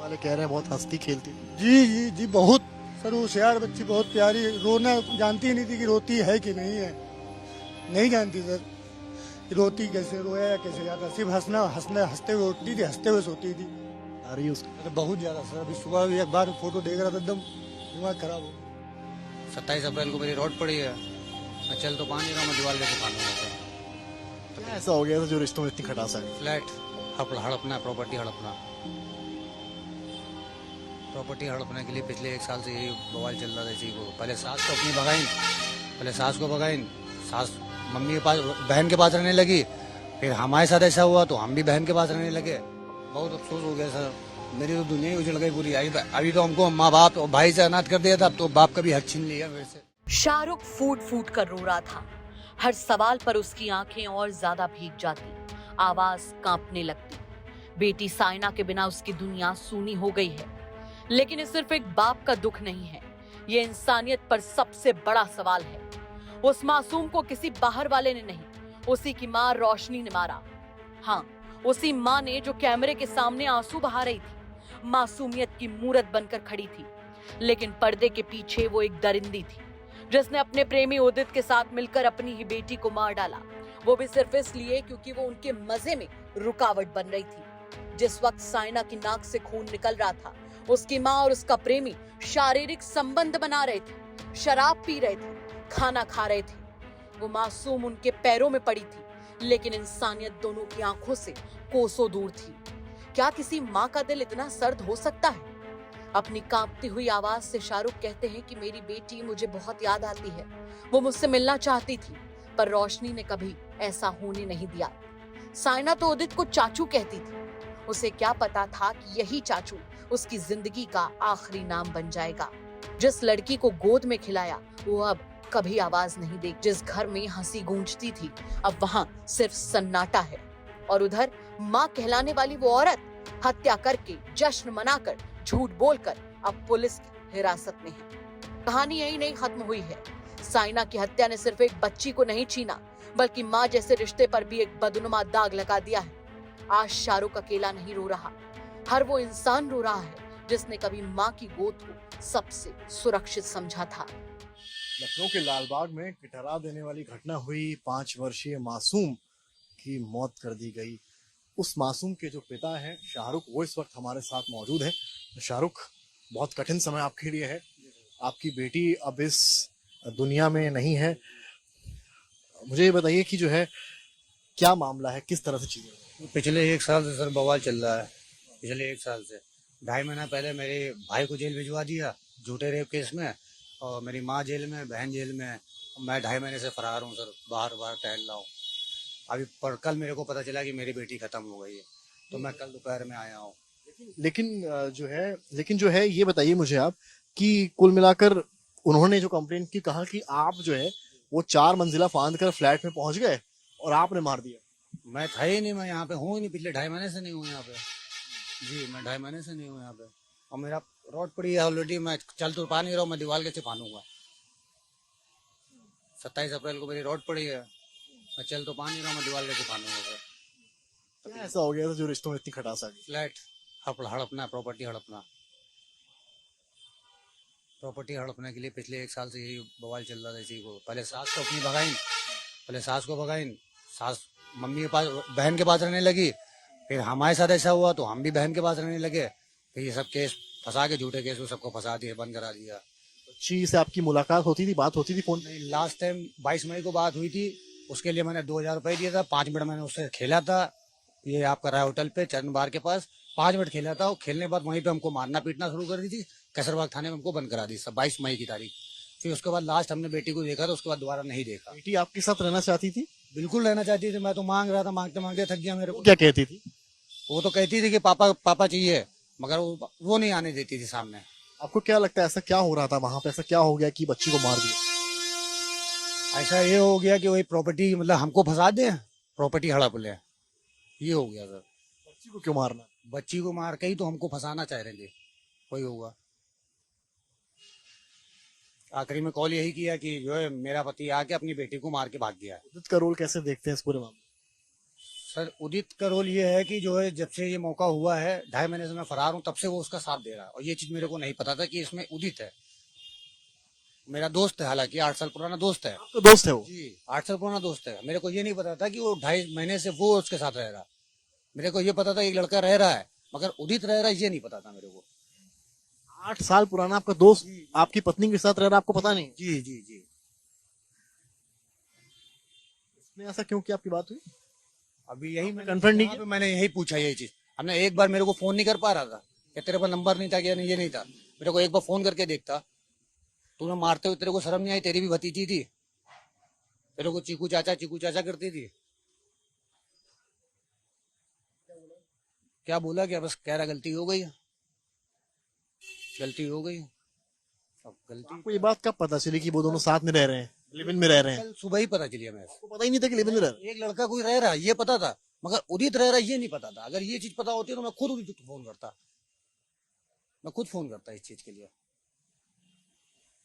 वाले कह रहे हैं बहुत हंसती खेलती थी। जी जी जी, बहुत सर होशियार बच्ची, बहुत प्यारी, रोना जानती ही नहीं थी कि रोती है कि नहीं है, नहीं जानती सर रोती कैसे, रोया या कैसे जाता, सिर्फ हंसना हंसना, हंसते हुए उठती थी, हंसते हुए सोती थी। आ रही है उसको। अरे बहुत ज्यादा सर, अभी सुबह भी एक बार फोटो देख रहा था, एकदम दिमाग खराब हो गया। 27 अप्रैल को मेरी रोड पड़ी है। मैं चल तो पा नहीं रहा हूँ, मैं दीवार लेके फानूंगा सर। क्या ऐसा हो गया था जो रिश्तों में इतनी खटास आ गई? फ्लैट हड़पना, प्रॉपर्टी हड़पना। प्रॉपर्टी हड़पने के लिए पिछले 1 साल से यही बवाल चल रहा था इसी को। पहले सास को अपनी भगाइन, पहले सास को भगाइन, सास मम्मी के पास, बहन के पास रहने लगी। फिर हमारे साथ ऐसा हुआ तो हम भी बहन के पास रहने लगे। बहुत अफसोस हो गया सर, मेरी तो दुनिया ही उजड़ गई पूरी। अभी तो हमको माँ बाप और भाई से अनाथ कर दिया था, अब तो बाप का भी हक छीन लिया मेरे से। शाहरुख फूट फूट कर रो रहा था। हर सवाल पर उसकी आंखें और ज्यादा भीग जाती, आवाज कांपने लगती। बेटी साइना के बिना उसकी दुनिया सूनी हो गई है। लेकिन ये सिर्फ एक बाप का दुख नहीं है, ये इंसानियत पर सबसे बड़ा सवाल है। उस मासूम को किसी बाहर वाले ने नहीं, उसी की माँ रोशनी ने मारा। हाँ, उसी माँ ने जो कैमरे के सामने आंसू बहा रही थी, मासूमियत की मूरत बनकर खड़ी थी। लेकिन पर्दे के पीछे वो एक दरिंदी थी, जिसने अपने प्रेमी उदित के साथ मिलकर अपनी ही बेटी को मार डाला। वो भी सिर्फ इसलिए क्योंकि वो उनके मजे में रुकावट बन रही थी। जिस वक्त साइना की नाक से खून निकल रहा था, उसकी माँ और उसका प्रेमी शारीरिक संबंध बना रहे थे, शराब पी रहे थे, खाना खा रहे थे। वो मासूम उनके पैरों में पड़ी थी, लेकिन इंसानियत दोनों की आंखों से कोसों दूर थी। क्या किसी माँ का दिल इतना सर्द हो सकता है? अपनी कांपती हुई आवाज से शाहरुख कहते हैं कि मेरी बेटी मुझे बहुत याद आती है, वो मुझसे मिलना चाहती थी, पर रोशनी ने कभी ऐसा होने नहीं दिया। साइना तो उदित को चाचू कहती थी, उसे क्या पता था कि यही चाचू उसकी जिंदगी का आखिरी नाम बन जाएगा। जिस लड़की को गोद में खिलाया वो अब कभी आवाज नहीं देगी। जिस घर में हंसी गूंजती थी अब वहां सिर्फ सन्नाटा है। और उधर माँ कहलाने वाली वो औरत हत्या करके, जश्न मनाकर, झूठ बोलकर अब पुलिस की हिरासत में है। कहानी यही नहीं खत्म हुई है। साइना की हत्या ने सिर्फ एक बच्ची को नहीं छीना, बल्कि माँ जैसे रिश्ते पर भी एक बदनुमा दाग लगा दिया है। आज शाहरुख अकेला नहीं रो रहा, हर वो इंसान रो रहा है जिसने कभी माँ की गोद को सबसे सुरक्षित समझा था। लखनऊ के लालबाग में ठिठुरा देने वाली घटना हुई। 5 वर्षीय मासूम की मौत कर दी गई। उस मासूम के जो पिता हैं शाहरुख, वो इस वक्त हमारे साथ मौजूद है। शाहरुख, बहुत कठिन समय आपके लिए है। आपकी बेटी अब इस दुनिया में नहीं है। मुझे ये बताइए कि जो है क्या मामला है, किस तरह से चीजें? पिछले 1 साल से सर बवाल चल रहा है। पिछले 1 साल से 2.5 महीना पहले मेरे भाई को जेल भिजवा दिया झूठे रेप केस में, और मेरी माँ जेल में, बहन जेल में। मैं 2.5 महीने से फरार हूँ सर, बाहर बाहर टहल रहा हूँ। अभी पर कल मेरे को पता चला कि मेरी बेटी खत्म हो गई है, तो मैं कल दोपहर में आया हूँ। लेकिन जो है ये बताइए मुझे आप कि कुल मिलाकर उन्होंने जो कंप्लेंट की, कहा कि आप जो है वो 4 मंजिला फांद कर फ्लैट में पहुंच गए और आपने मार दिया। मैं था ही नहीं, मैं यहाँ पे हूँ ही नहीं, पिछले 2.5 महीने से नहीं हूँ यहाँ पे। जी, मैं 2.5 महीने से नहीं हूँ यहाँ पे, और मेरा रोड पड़ी है ऑलरेडी। मैं चल तो पा नहीं रहा हूँ, मैं दीवार कैसे फानूंगा। 27 अप्रैल को मेरी रोड पड़ी है। मैं चल तो पा नहीं रहा हूँ, मैं दीवार कैसे फानूंगा सर। क्या ऐसा हो गया था जो रिश्तों में इतनी खटास आ गई? फ्लैट हड़पना, प्रॉपर्टी हड़पना। प्रॉपर्टी हड़पने के लिए पिछले 1 साल से यही बवाल चल रहा था इसी को। पहले सास को अपनी भगाइन, पहले सास को भगाइन, सास मम्मी के पास, बहन के पास रहने लगी। फिर हमारे साथ ऐसा हुआ तो हम भी बहन के पास रहने लगे। फिर ये सब केस फंसा के, झूठे केस में सबको फंसा दिए, बंद करा दिया। बच्ची से आपकी मुलाकात होती थी, बात होती थी फोन पे? नहीं, लास्ट टाइम 22 मई को बात हुई थी। उसके लिए मैंने 2000 रुपये दिया था। 5 मिनट मैंने उससे खेला था, ये आपका राय होटल पे चरण बार के पास 5 मिनट खेला था। और खेलने के बाद वहीं पे हमको मारना पीटना शुरू कर दी थी। कैसरबाग थाने में हमको बंद करा दी सब, 22 मई की तारीख। फिर उसके बाद लास्ट हमने बेटी को देखा, तो उसके बाद दोबारा नहीं देखा। बेटी आपके साथ रहना चाहती थी? बिल्कुल रहना चाहती थी, मैं तो मांग रहा था, मांगते मांगते थक गया मेरे वो को। क्या कहती थी? वो तो कहती थी कि पापा पापा चाहिए, मगर वो नहीं आने देती थी सामने। आपको क्या लगता है ऐसा क्या हो रहा था वहां पे? ऐसा क्या हो गया कि बच्ची को मार दिया? ऐसा ये हो गया कि वही प्रॉपर्टी, मतलब हमको फंसा दे, प्रॉपर्टी हड़प ले, ये हो गया सर। बच्ची को क्यों मारना? बच्ची को मार के ही तो हमको फंसाना चाह रहे थे, वही होगा। आखिरी में कॉल यही किया कि जो है मेरा पति आके अपनी बेटी को मार के भाग गया है। उदित का रोल कैसे देखते हैं इस पूरे मामले? सर उदित का रोल ये है कि जो है जब से ये मौका हुआ है 2.5 महीने से मैं फरार हूँ, तब से वो उसका साथ दे रहा है। और ये चीज मेरे को नहीं पता था कि इसमें उदित है। मेरा दोस्त है, हालांकि 8 साल पुराना दोस्त है। आपका दोस्त है वो? जी 8 साल पुराना दोस्त है। मेरे को ये नहीं पता था कि वो 2.5 महीने से वो उसके साथ रह रहा। मेरे को ये पता था एक लड़का रह रहा है, मगर उदित रह रहा है ये नहीं पता था मेरे को। 8 साल पुराना आपका दोस्त आपकी पत्नी के साथ रह रहा, आपको पता नहीं? जी जी जी। इसमें ऐसा क्यों किया, आपकी बात हुई? अभी यही मैंने कन्फर्म नहीं वहाँ किया? पे मैंने यही पूछा यही चीज। हमने एक बार मेरे को फोन नहीं कर पा रहा था कि तेरे पास नंबर नहीं था क्या, नहीं ये नहीं था। मेरे को एक बार फोन करके देखता, तूने मारते हुए तेरे को शर्म नहीं आई? तेरी भी भतीजी थी, तेरे को चीकू चाचा करती थी। क्या बोला? क्या बस कह रहा गलती हो गई, गलती हो गई। अब गलती आपको ये बात कब पता चली कि वो दोनों साथ में रह रहे हैं, लिव इन में रह रहे हैं? कल सुबह ही पता चली हमें। आपको पता ही नहीं था कि लिव इन में रह रहे हैं? एक लड़का कोई रह रहा है ये पता था, मगर उदित रह रहा है ये नहीं पता था। अगर ये चीज पता होती तो मैं खुद उदित को फोन करता, मैं खुद फोन करता इस चीज के लिए।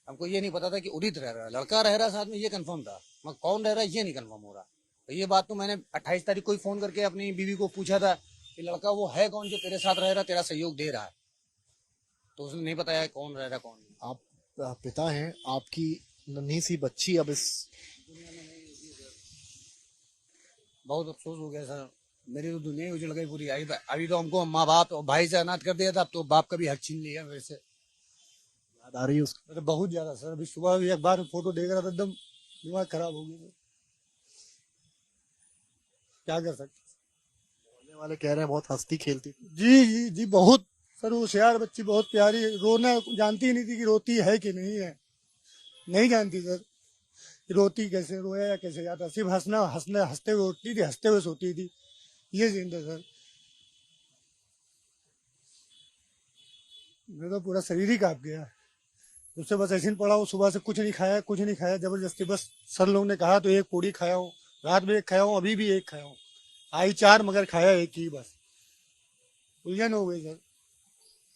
हमको ये नहीं पता था कि उदित रह रहा है, लड़का रह रहा है साथ में, ये कंफर्म था, मगर कौन रह रहा है ये नहीं कंफर्म हो रहा। तो ये बात तो मैंने 28 तारीख को ही फोन करके अपनी बीवी को पूछा था कि लड़का वो है कौन जो तेरे साथ रह रहा है, तेरा सहयोग दे रहा है। तो उसने नहीं बताया कौन रह रहा कौन नहीं। आप पिता हैं, आपकी नन्ही सी बच्ची अब इस बहुत अफसोस हो गया सर, मेरी तो दुनिया ही उजड़ गई पूरी। अभी तो हमको माँ बाप और भाई से अनाथ कर दिया था, अब तो बाप का भी हक छीन लिया मेरे से। याद आ रही है उसकी? अरे बहुत ज्यादा सर, अभी सुबह भी एक बार फोटो देख रहा था, एकदम दिमाग खराब हो गया। क्या कर सकते। बोलने वाले कह रहे हैं बहुत हंसती खेलती थी। जी जी जी, बहुत सर होशियार बच्ची, बहुत प्यारी, रोना जानती ही नहीं थी कि रोती है कि नहीं है, नहीं जानती सर रोती कैसे, रोया या कैसे जाता, सिर्फ हंसना, हंसते हुए उठती थी, हंसते हुए सोती थी, ये सीन था सर। मेरा तो पूरा शरीर ही कांप गया। उससे बस ऐसे ही पड़ा हूँ, सुबह से कुछ नहीं खाया, जबरदस्ती बस सर लोगों ने कहा तो एक पूड़ी खाया हूँ, रात में एक खाया हूँ, अभी भी एक खाया हूँ, आई 4 मगर खाया एक ही बस। उलझन हो गई सर,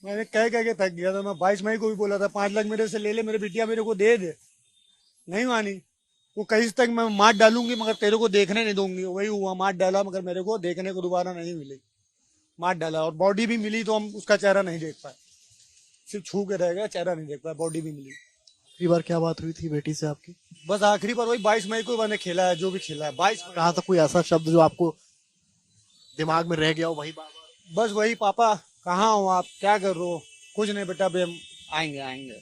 मैंने कह के थक गया था। मैं 22 मई को भी बोला था 5 लाख मेरे से ले ले, मेरे बिटिया मेरे को दे दे, नहीं मानी। वो कहीं तक मैं मार डालूंगी मगर तेरे को देखने नहीं दूंगी, वही हुआ, मार डाला मगर मेरे को देखने को दोबारा नहीं मिली। मार डाला और बॉडी भी मिली तो हम उसका चेहरा नहीं देख पाए, सिर्फ छू के रह गया, चेहरा नहीं देख पाया, बॉडी भी मिली। आखिरी बार क्या बात हुई थी बेटी से आपकी? बस आखिरी बार वही 22 मई को मैंने खेला है, जो भी खेला है 22 कहा था कोई ऐसा शब्द जो आपको दिमाग में रह गया हो, वही बार बार? बस वही, पापा कहाँ हो आप, क्या कर रहे हो? कुछ नहीं बेटा, बे आएंगे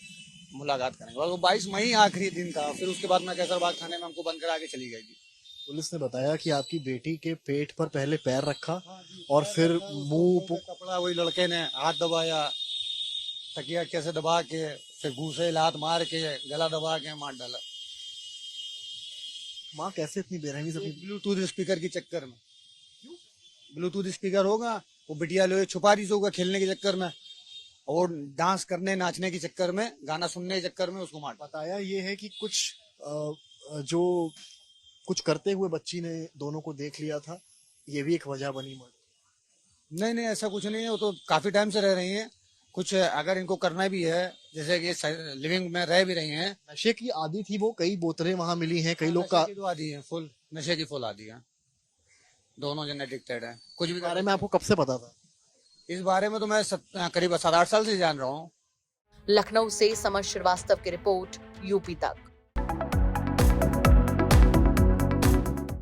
मुलाकात करेंगे। और वो 22 मई आखिरी दिन था। फिर उसके बाद मैं कैसरबाग थाने में हमको बंद करा के चली गई थी। पुलिस ने बताया कि आपकी बेटी के पेट पर पहले पैर रखा और फिर मुंह कपड़ा, वही लड़के ने हाथ दबाया, तकिया कैसे दबा के, फिर घूसे लात मार के, गला दबा के मार डाला। माँ कैसे इतनी बेरहमी से अपनी ब्लूटूथ स्पीकर के चक्कर में। ब्लूटूथ स्पीकर होगा, वो बिटिया लोग छुपा रही होगा खेलने के चक्कर में, और डांस करने नाचने के चक्कर में, गाना सुनने के चक्कर में उसको मार। बताया ये है कि जो कुछ करते हुए बच्ची ने दोनों को देख लिया था, ये भी एक वजह बनी मर्डर? नहीं ऐसा कुछ नहीं है, वो तो काफी टाइम से रह रही हैं। कुछ अगर इनको करना भी है, जैसे कि लिविंग में रह भी रही हैं। नशे की आदी थी वो, कई बोतलें वहां मिली हैं, कई लोग का नशे की तो आदी है, फुल नशे की फुल आदी है। दोनों जन एडिक्टेड है। कुछ भी बारे में आपको कब से पता था? इस बारे में तो मैं करीब 7-8 साल से जान रहा हूँ। लखनऊ से समर श्रीवास्तव की रिपोर्ट, यूपी तक।